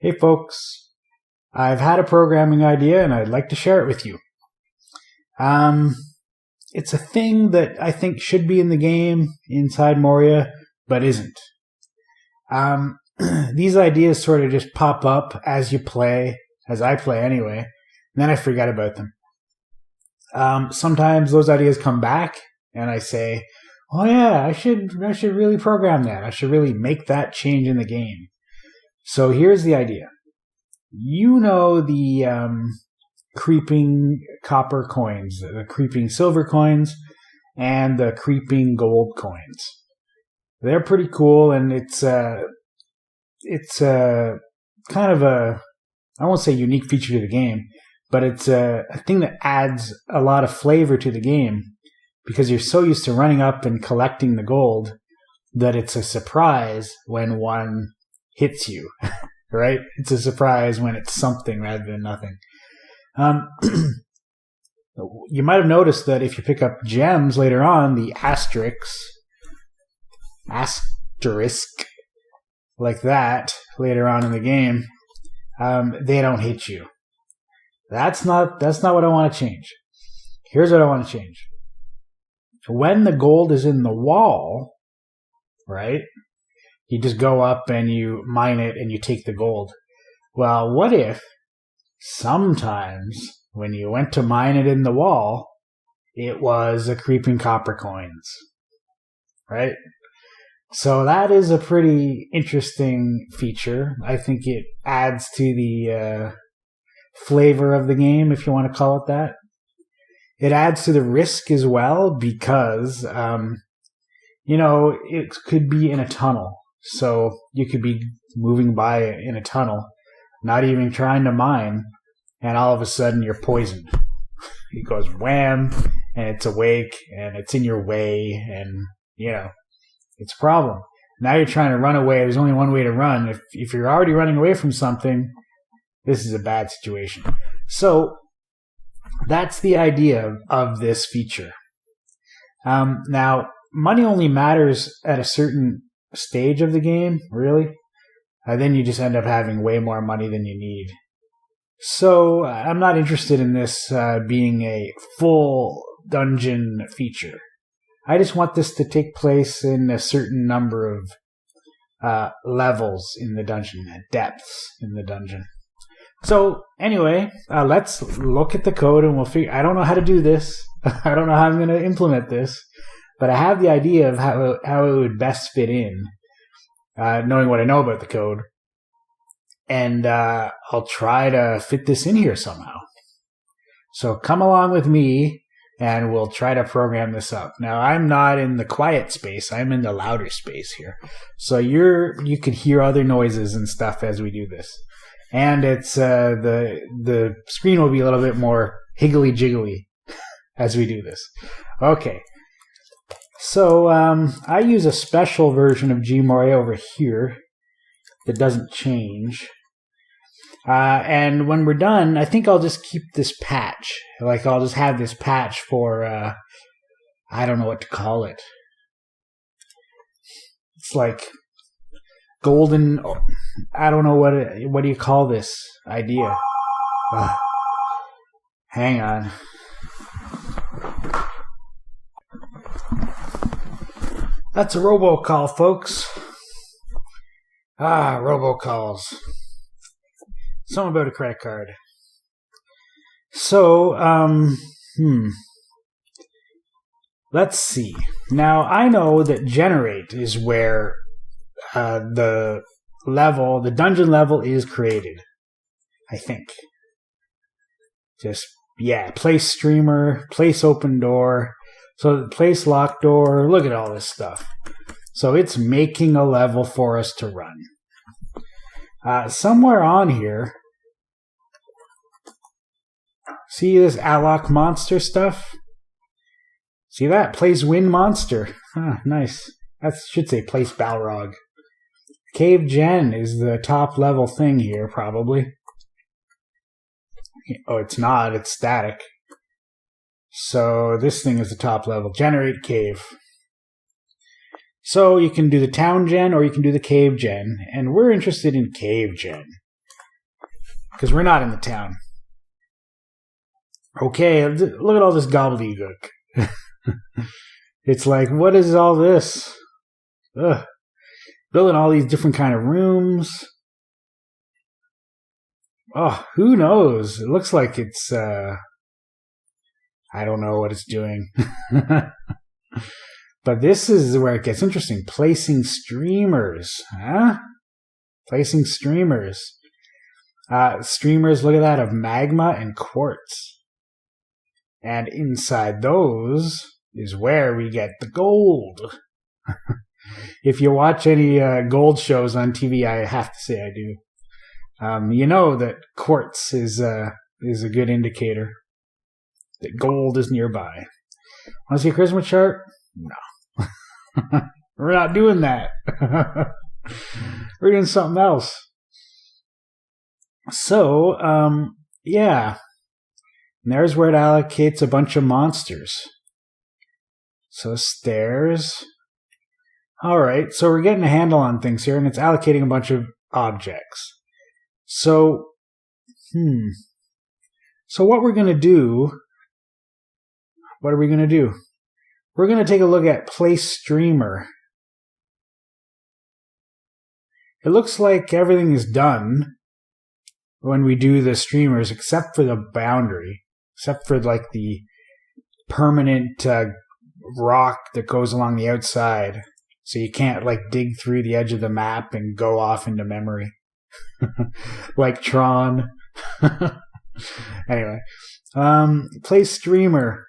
Hey folks, I've had a programming idea and I'd like to share it with you. It's a thing that I think should be in the game inside Moria, but isn't. These ideas sort of just pop up as you play, as I play anyway, and then I forget about them. Sometimes those ideas come back and I say, oh yeah, I should really program that. I should really make that change in the game. So here's the idea. You know the creeping copper coins, the creeping silver coins, and the creeping gold coins. They're pretty cool, and it's kind of a, I won't say unique feature to the game, but it's a thing that adds a lot of flavor to the game because you're so used to running up and collecting the gold that it's a surprise when one hits you, right? It's a surprise when it's something rather than nothing. You might have noticed that if you pick up gems later on, the asterisk, like that, later on in the game, they don't hit you. That's not what I want to change. Here's what I want to change. When the gold is in the wall, right? You just go up and you mine it and you take the gold. Well, what if sometimes when you went to mine it in the wall, it was a creeping copper coins, right? So that is a pretty interesting feature. I think it adds to the flavor of the game, if you want to call it that. It adds to the risk as well because, it could be in a tunnel. So you could be moving by in a tunnel, not even trying to mine, and all of a sudden you're poisoned. It goes wham, and it's awake, and it's in your way, and, it's a problem. Now you're trying to run away. There's only one way to run. If you're already running away from something, this is a bad situation. So that's the idea of this feature. Now, money only matters at a certain stage of the game, really. Then you just end up having way more money than you need. So I'm not interested in this being a full dungeon feature. I just want this to take place in a certain number of levels in the dungeon, depths in the dungeon. So anyway, let's look at the code and we'll figure. I don't know how to do this. I don't know how I'm going to implement this, but I have the idea of how it would best fit in, knowing what I know about the code. And I'll try to fit this in here somehow. So come along with me and we'll try to program this up. Now, I'm not in the quiet space. I'm in the louder space here. So you can hear other noises and stuff as we do this. And it's the screen will be a little bit more higgly-jiggly as we do this. Okay. So I use a special version of gmoria over here that doesn't change. And when we're done, I think I'll just keep this patch. Like I'll just have this patch for, I don't know what to call it. It's like golden, I don't know what do you call this idea? Hang on. That's a robocall, folks. Robocalls. Something about a credit card. So, let's see. Now, I know that generate is where the dungeon level is created. I think. Place streamer, place open door, so place locked door, look at all this stuff. So it's making a level for us to run. Somewhere on here, see this Alloc monster stuff? See that? Place wind monster. Nice. That should say place Balrog. Cave Gen is the top level thing here, probably. Oh, it's not. It's static. So this thing is the top level. Generate cave. So you can do the town gen or you can do the cave gen. And we're interested in cave gen. because we're not in the town. Okay, look at all this gobbledygook. It's like, what is all this? Ugh. Building all these different kind of rooms. Oh, who knows? It looks like it's, I don't know what it's doing. But this is where it gets interesting. Placing streamers. Huh? Placing streamers. Streamers, look at that, of magma and quartz. And inside those is where we get the gold. If you watch any gold shows on TV, I have to say I do. You know that quartz is a good indicator that gold is nearby. Want to see a charisma chart? No. We're not doing that. We're doing something else. So, yeah. And there's where it allocates a bunch of monsters. So stairs. All right, so we're getting a handle on things here, and it's allocating a bunch of objects. So, So what we're going to do, what are we going to do? We're going to take a look at place streamer. It looks like everything is done when we do the streamers, except for the boundary, except for like the permanent rock that goes along the outside. So you can't like dig through the edge of the map and go off into memory. Like Tron. Anyway. Place streamer.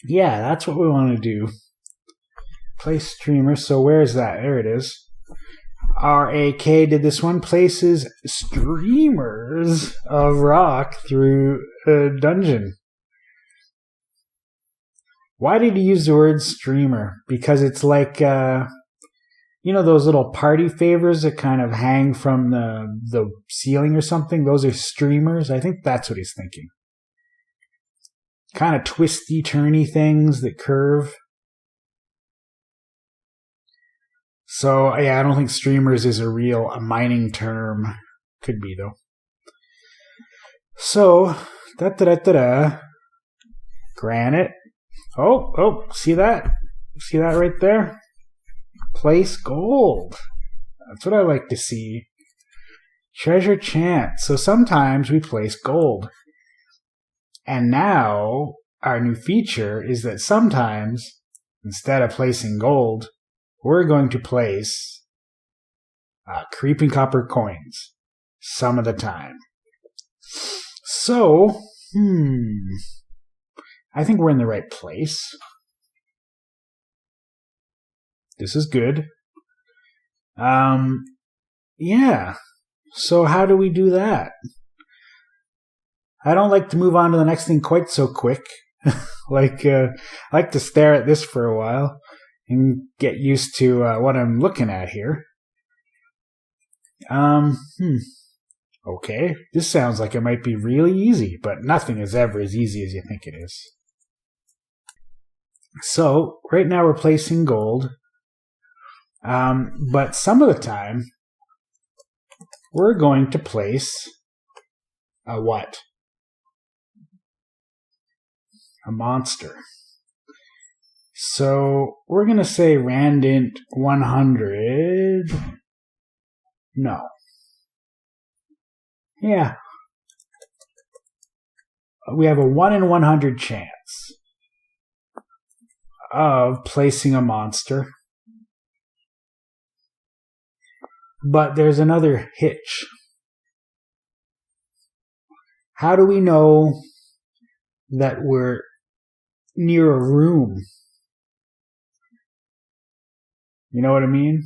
Yeah, that's what we want to do. Place streamer. So where is that? There it is. RAK did this one. Places streamers of rock through a dungeon. Why did he use the word streamer? Because it's like, you know those little party favors that kind of hang from the ceiling or something? Those are streamers. I think that's what he's thinking. Kind of twisty, turny things that curve. So, yeah, I don't think streamers is a mining term. Could be, though. So, granite. Oh, see that? See that right there? Place gold. That's what I like to see. Treasure chance. So sometimes we place gold. And now our new feature is that sometimes, instead of placing gold, we're going to place creeping copper coins some of the time. So, I think we're in the right place. This is good. Yeah. So how do we do that? I don't like to move on to the next thing quite so quick. I like to stare at this for a while and get used to what I'm looking at here. Okay, this sounds like it might be really easy, but nothing is ever as easy as you think it is. So, right now we're placing gold, but some of the time we're going to place a what? A monster. So, we're going to say randint 100. No. Yeah. We have a 1 in 100 chance of placing a monster. But there's another hitch. How do we know that we're near a room? You know what I mean?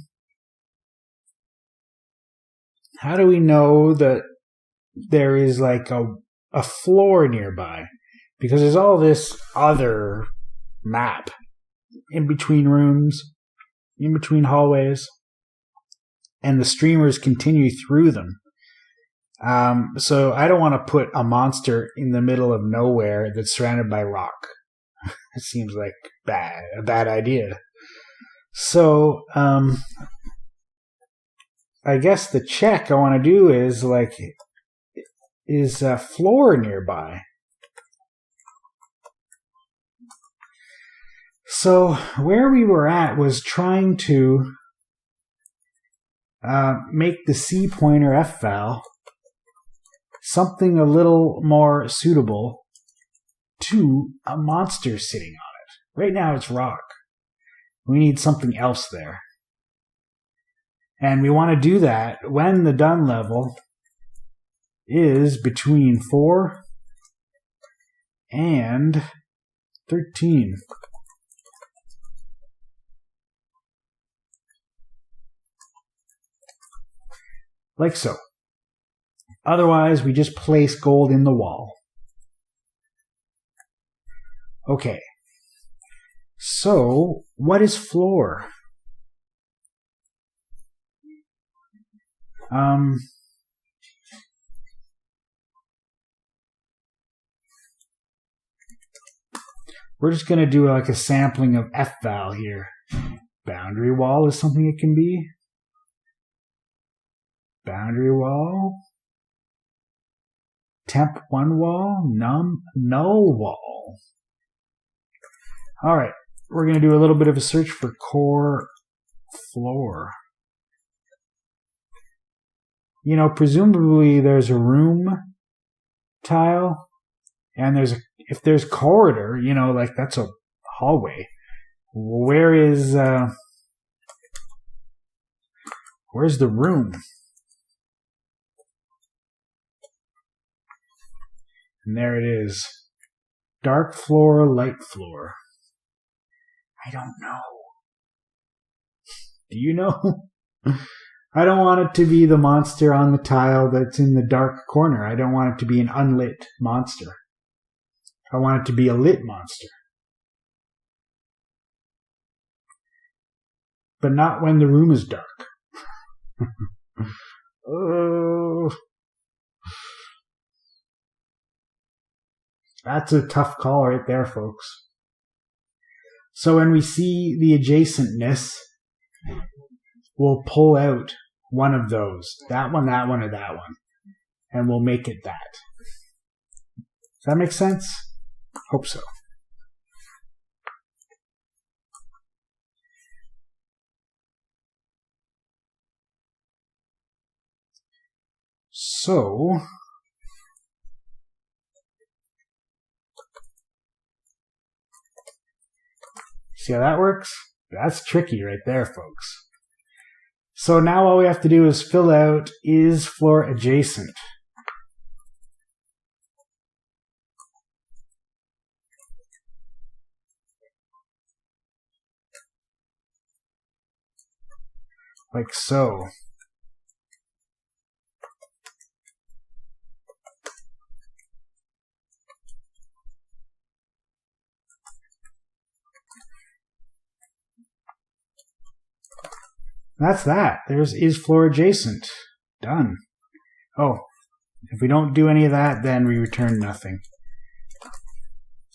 How do we know that there is like a floor nearby? Because there's all this other map in between rooms, in between hallways, and the streamers continue through them. So I don't want to put a monster in the middle of nowhere that's surrounded by rock. It seems like a bad idea. So I guess the check I want to do is like, is floor nearby. So where we were at was trying to make the C pointer F-val something a little more suitable to a monster sitting on it. Right now it's rock. We need something else there. And we want to do that when the done level is between 4 and 13. Like so. Otherwise, we just place gold in the wall. Okay. So, what is floor? We're just going to do like a sampling of F-val here. Boundary wall is something it can be. Boundary wall. Temp 1 wall. Null wall. Alright, we're going to do a little bit of a search for core floor. You know, presumably there's a room tile, and if there's corridor, you know, like that's a hallway. Where's the room? And there it is. Dark floor, light floor. I don't know. Do you know? I don't want it to be the monster on the tile that's in the dark corner. I don't want it to be an unlit monster. I want it to be a lit monster. But not when the room is dark. Oh. That's a tough call right there, folks. So when we see the adjacentness, we'll pull out one of those. That one, or that one. And we'll make it that. Does that make sense? Hope so. So, see how that works? That's tricky right there, folks. So now all we have to do is fill out is floor adjacent. Like so. That's that. There's is floor adjacent. Done. Oh, if we don't do any of that, then we return nothing.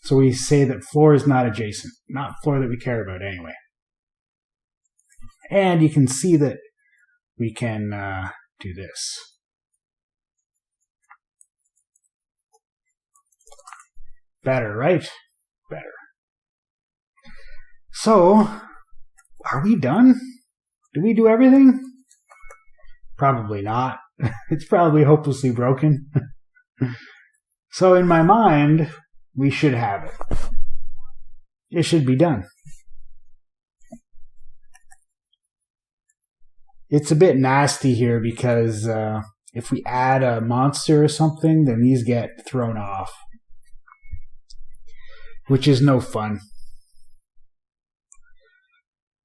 So we say that floor is not adjacent. Not floor that we care about anyway. And you can see that we can do this. Better, right? Better. So, are we done? Did we do everything? Probably not. It's probably hopelessly broken. So in my mind, we should have it. It should be done. It's a bit nasty here because if we add a monster or something, then these get thrown off. Which is no fun.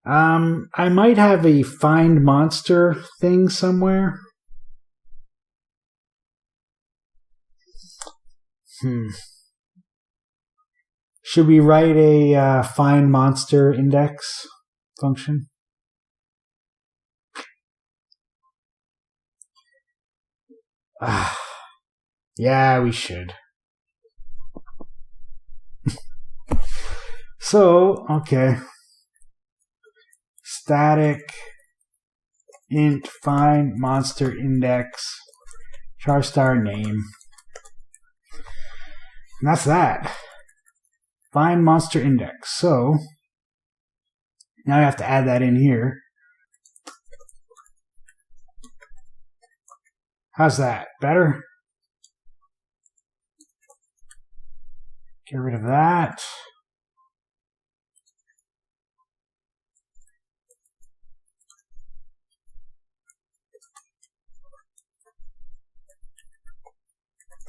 I might have a find monster thing somewhere. Should we write a find monster index function? Yeah, we should. So, okay. Static int find monster index char star name. And that's that. Find monster index. So now I have to add that in here. How's that? Better? Get rid of that.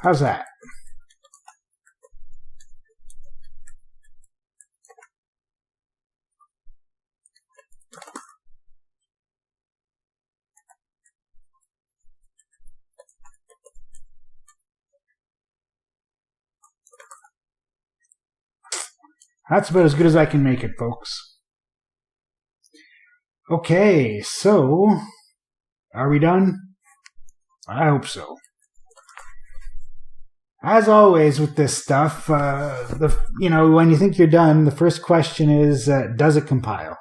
How's that? That's about as good as I can make it, folks. Okay, so are we done? I hope so. As always with this stuff, when you think you're done, the first question is, does it compile?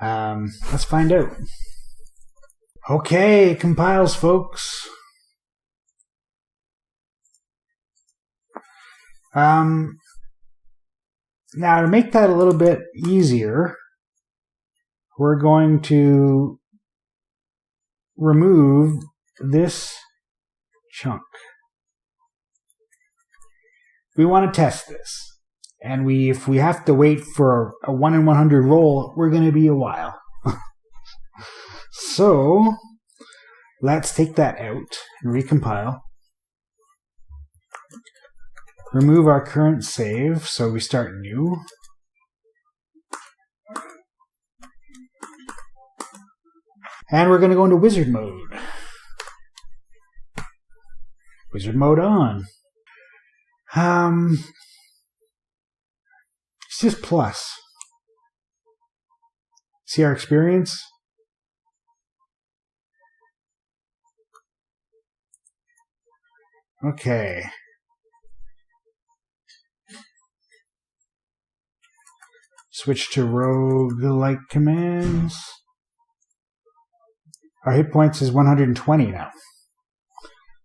Let's find out. Okay, it compiles, folks. Now, to make that a little bit easier, we're going to remove this chunk. We want to test this. And if we have to wait for a 1 in 100 roll, we're going to be a while. So, let's take that out and recompile. Remove our current save, so we start new. And we're going to go into wizard mode. Wizard mode on. It's just plus. See our experience? Okay. Switch to rogue-like commands. Our hit points is 120 now.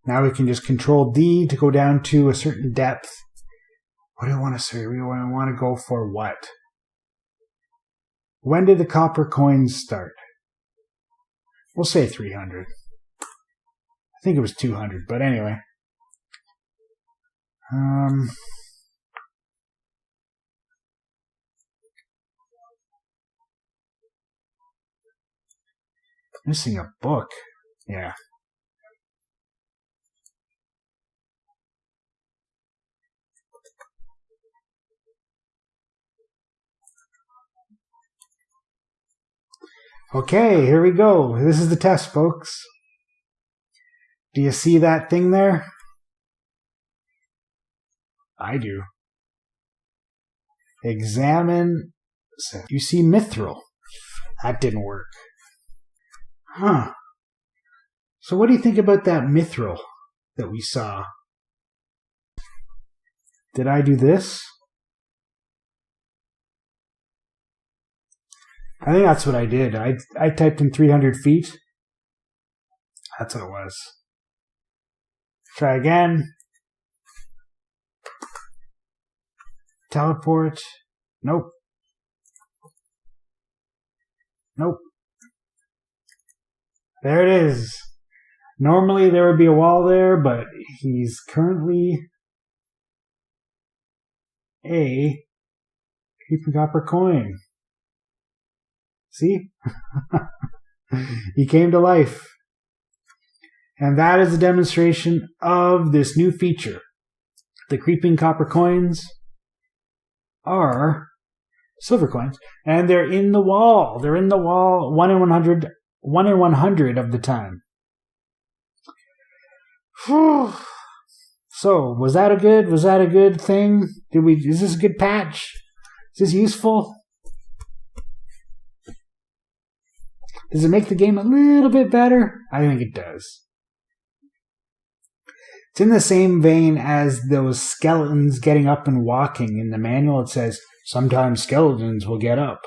Now we can just Control D to go down to a certain depth. What do I want to say? We want to go for what? When did the copper coins start? We'll say 300. I think it was 200, but anyway. Missing a book. Yeah. Okay, here we go. This is the test, folks. Do you see that thing there? I do. Examine. You see mithril. That didn't work. Huh. So what do you think about that mithril that we saw? Did I do this? I think that's what I did. I typed in 300 feet. That's what it was. Try again. Teleport. Nope. Nope. There it is. Normally there would be a wall there, but he's currently a creeping copper coin. See? He came to life. And that is a demonstration of this new feature. The creeping copper coins are silver coins, and they're in the wall. They're in the wall 1 in 100 of the time. Whew. So, was that a good thing? Is this a good patch? Is this useful? Does it make the game a little bit better? I think it does. It's in the same vein as those skeletons getting up and walking. In the manual it says, sometimes skeletons will get up.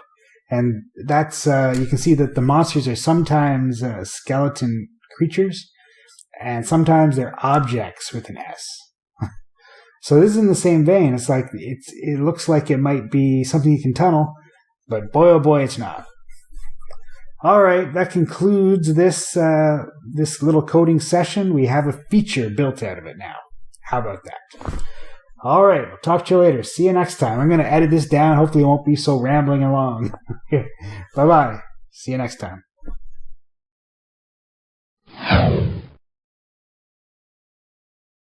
And that's, you can see that the monsters are sometimes skeleton creatures, and sometimes they're objects with an S. So this is in the same vein. It's like it looks like it might be something you can tunnel, but boy oh boy, it's not. All right, that concludes this little coding session. We have a feature built out of it now. How about that? All right, we'll talk to you later. See you next time. I'm going to edit this down. Hopefully it won't be so rambling and long. Bye-bye. See you next time.